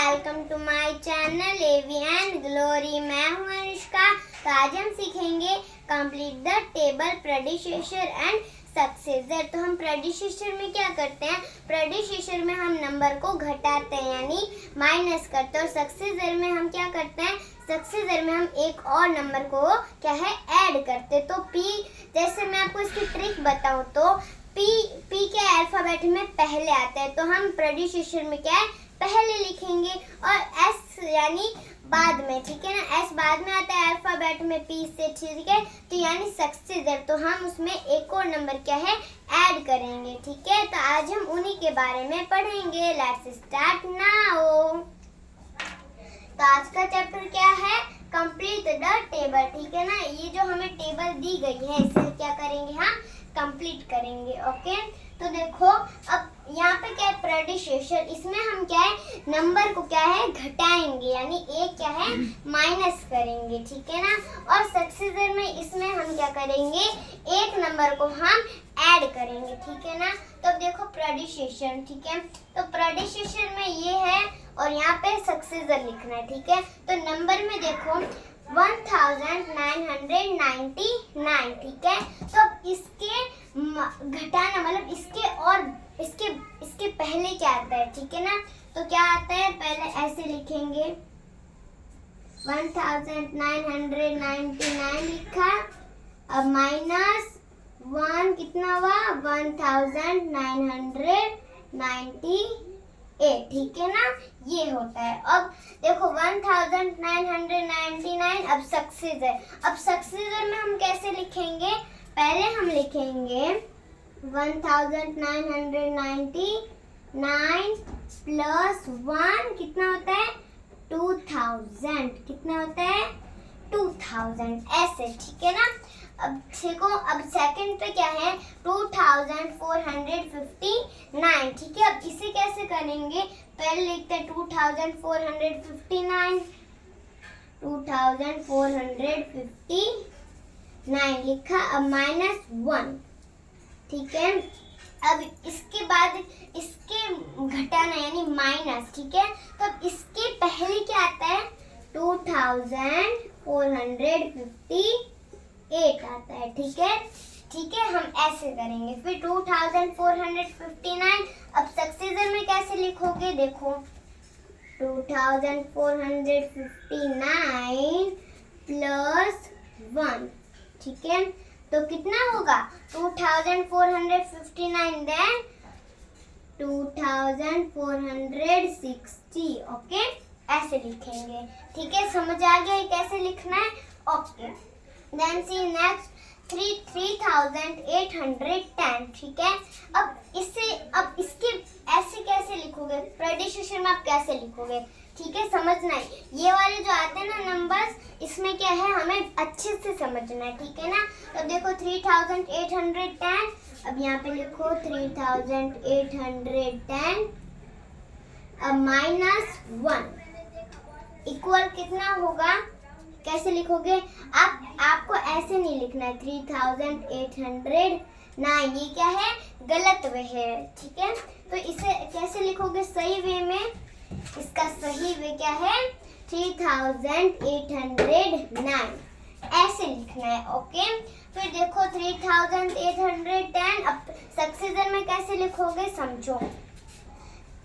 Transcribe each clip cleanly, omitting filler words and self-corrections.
Welcome to my channel AV and glory. मैं हूं अनुष्का। तो आज हम सीखेंगे complete the table predecessor and successor. तो हम प्रेडिसेसर में क्या करते हैं, प्रेडिसेसर में हम नंबर को घटाते हैं यानी माइनस करते हैं, और सक्सेसर में हम क्या करते हैं, सक्सेसर में हम एक और नंबर को क्या है ऐड करते हैं। तो पी, जैसे मैं आपको इसकी ट्रिक बताऊं तो पी के अल्फाबेट में पहले आता है, तो हम प्रेडिसेसर में क्या है पहले लिखेंगे, और एस यानी बाद में, ठीक है ना, एस बाद में आता है अल्फाबेट में पी से, ठीक है। तो यानी सक्सेसर, तो हम उसमें एक और नंबर क्या है ऐड करेंगे, ठीक है। तो आज हम उन्हीं के बारे में पढ़ेंगे। Let's start now. तो आज का चैप्टर क्या है, कंप्लीट द टेबल, ठीक है ना। ये जो हमें टेबल दी गई है इसे क्या करेंगे हम कंप्लीट करेंगे, ओके। तो देखो अब यहाँ पे क्या है प्रेडिसेसर, इसमें हम क्या है नंबर को क्या है घटाएंगे यानी एक क्या है माइनस करेंगे, ठीक है ना। और सक्सेसर में इसमें हम क्या करेंगे एक नंबर को हम ऐड करेंगे, ठीक है ना। तो अब देखो प्रेडिसेसर, ठीक है। तो प्रेडिसेसर में ये है और यहाँ पे सक्सेसर लिखना है, ठीक है। तो नंबर में देखो 1999, ठीक है। तो अब इसके घटाना मतलब इसके पहले क्या आता है, ठीक है ना। तो क्या आता है, पहले ऐसे लिखेंगे 1999 लिखा, अब माइनस 1 कितना हुआ 1998, ठीक है ना, ये होता है। अब देखो 1999 अब सक्सेसर में हम कैसे लिखेंगे, पहले हम लिखेंगे 1999 प्लस 1 कितना होता है 2000, कितना होता है 2000, ऐसे, ठीक है ना। अब देखो अब सेकंड पे क्या है 2459, ठीक है। अब इसे कैसे करेंगे, पहले लिखते हैं 2459 लिखा, अब माइनस 1, ठीक है। अब इसके बाद इसके घटाना यानी माइनस, ठीक है। तो अब इसके पहले क्या आता है 2458 आता है, ठीक है, ठीक है। हम ऐसे करेंगे, फिर 2459 अब सक्सेसर में कैसे लिखोगे, देखो 2459 प्लस 1, ठीक है। तो कितना होगा 2459 देन 2460, ओके, ऐसे लिखेंगे, ठीक है। समझ आ गया कैसे लिखना है, ओके। देन सी नेक्स्ट 3810, ठीक है। अब इसके ऐसे कैसे लिखोगे, प्रेडिसेसर में आप कैसे लिखोगे, ठीक है, समझना है। ये वाले जो आते हैं ना नंबर्स, इसमें क्या है हमें अच्छे से समझना है, ठीक है ना। तो देखो 3810, अब यहाँ पे लिखो 3810, अब माइनस 1 इक्वल कितना होगा, कैसे लिखोगे आपको ऐसे नहीं लिखना है 3809, ये क्या है गलत वे है, ठीक है। तो इसे कैसे लिखोगे सही वे में, इसका सही वे क्या है 3809, ऐसे लिखना है, ओके। फिर देखो 3810, अब सक्सेसर में कैसे लिखोगे समझो,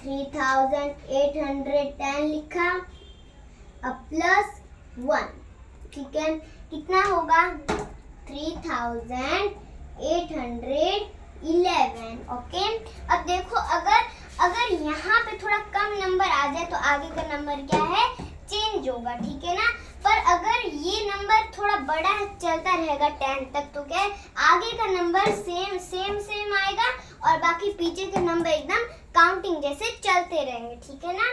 3810 लिखा, अब प्लस 1, ठीक है, कितना होगा 3811, ओके। अब देखो अगर यहाँ पे थोड़ा कम नंबर आ जाए तो आगे का नंबर क्या है चेंज होगा, ठीक है ना। पर अगर ये नंबर थोड़ा बड़ा चलता रहेगा 10 तक तो क्या है आगे का नंबर सेम आएगा, और बाकी पीछे के नंबर एकदम काउंटिंग जैसे चलते रहेंगे, ठीक है ना।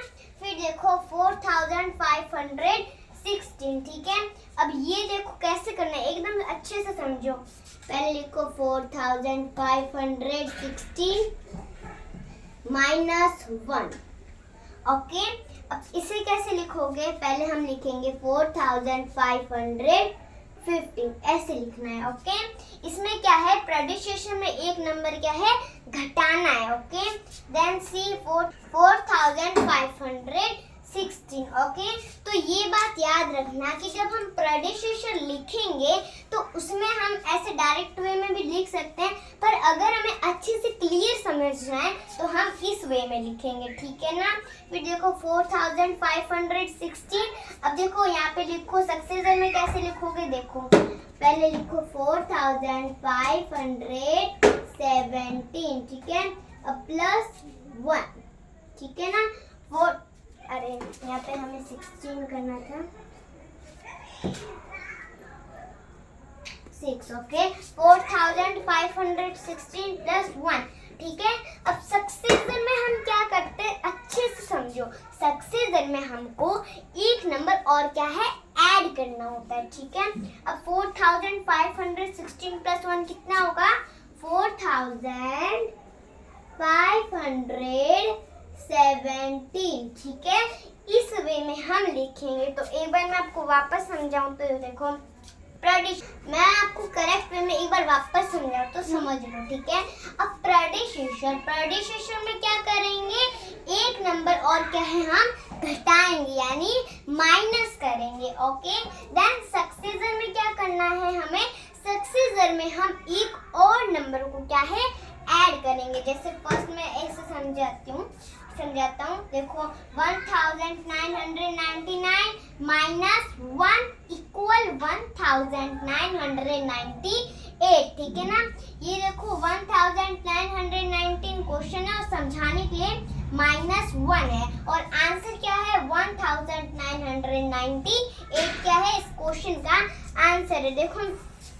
फिर देखो 4516, ठीक है। अब ये देखो कैसे करना है एकदम अच्छे से समझो, पहले लिखो 4516 माइनस 1, ओके। अब इसे कैसे लिखोगे, पहले हम लिखेंगे 4515, ऐसे लिखना है, ओके। इसमें क्या है प्रेडिसेसर में एक नंबर क्या है घटाना है, ओके। देन सी 4516 16। ओके, तो ये बात याद रखना कि जब हम प्रेडिसेसर लिखेंगे तो उसमें हम ऐसे डायरेक्ट वे में भी लिख सकते हैं, पर अगर हमें अच्छे से क्लियर समझना है तो हम इस वे में लिखेंगे, ठीक है ना। फिर देखो 4516। अब देखो यहाँ पे लिखो सक्सेसर में कैसे लिखोगे, देखो पहले लिखो 4517, ठीक है, अब प्लस 1, ठीक है ना। अरे यहाँ पे हमें 16 करना था, 6। ओके, 4516 प्लस 1, ठीक है। अब सक्सेसर में हम क्या करते हैं, अच्छे से समझो। सक्सेसर में हमको एक नंबर और क्या है, ऐड करना होता है, ठीक है। अब 4516 प्लस 1 कितना होगा, 4517, ठीक है। इस वे में हम लिखेंगे। तो एक बार मैं आपको वापस समझाऊं तो देखो, मैं आपको करेक्ट वे में एक बार वापस समझाऊं तो समझ लो, ठीक है। अब प्रेडिसेसर में क्या करेंगे, एक नंबर और क्या है, हम घटाएंगे यानी माइनस करेंगे। ओके, देन सक्सेसर में क्या करना है हमें, सक्सेसर में हम एक और नंबर को क्या है, ऐड करेंगे। जैसे फर्स्ट में ऐसे समझाता हूँ, देखो 1999 माइनस 1 इक्वल 1998, ठीक है ना। ये देखो 1919 क्वेश्चन है और समझाने के लिए -1 है और आंसर क्या है 1998 क्या है इस क्वेश्चन का आंसर है। देखो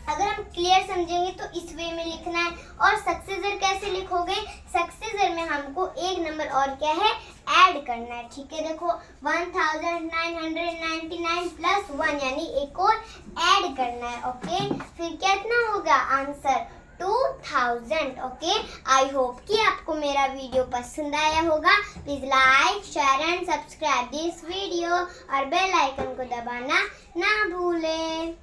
अगर हम क्लियर समझेंगे तो इस वे में लिखना है। और सक्सेसर कैसे लिखोगे, सक्सेसर में हमको एक नंबर और क्या है, ऐड करना है, ठीक है। देखो 1999 प्लस 1 यानी एक और ऐड करना है। ओके, फिर कितना होगा आंसर 2000। ओके, आई होप कि आपको मेरा वीडियो पसंद आया होगा। Please like, share and subscribe this video और बेल आइकन को दबाना ना भूलें।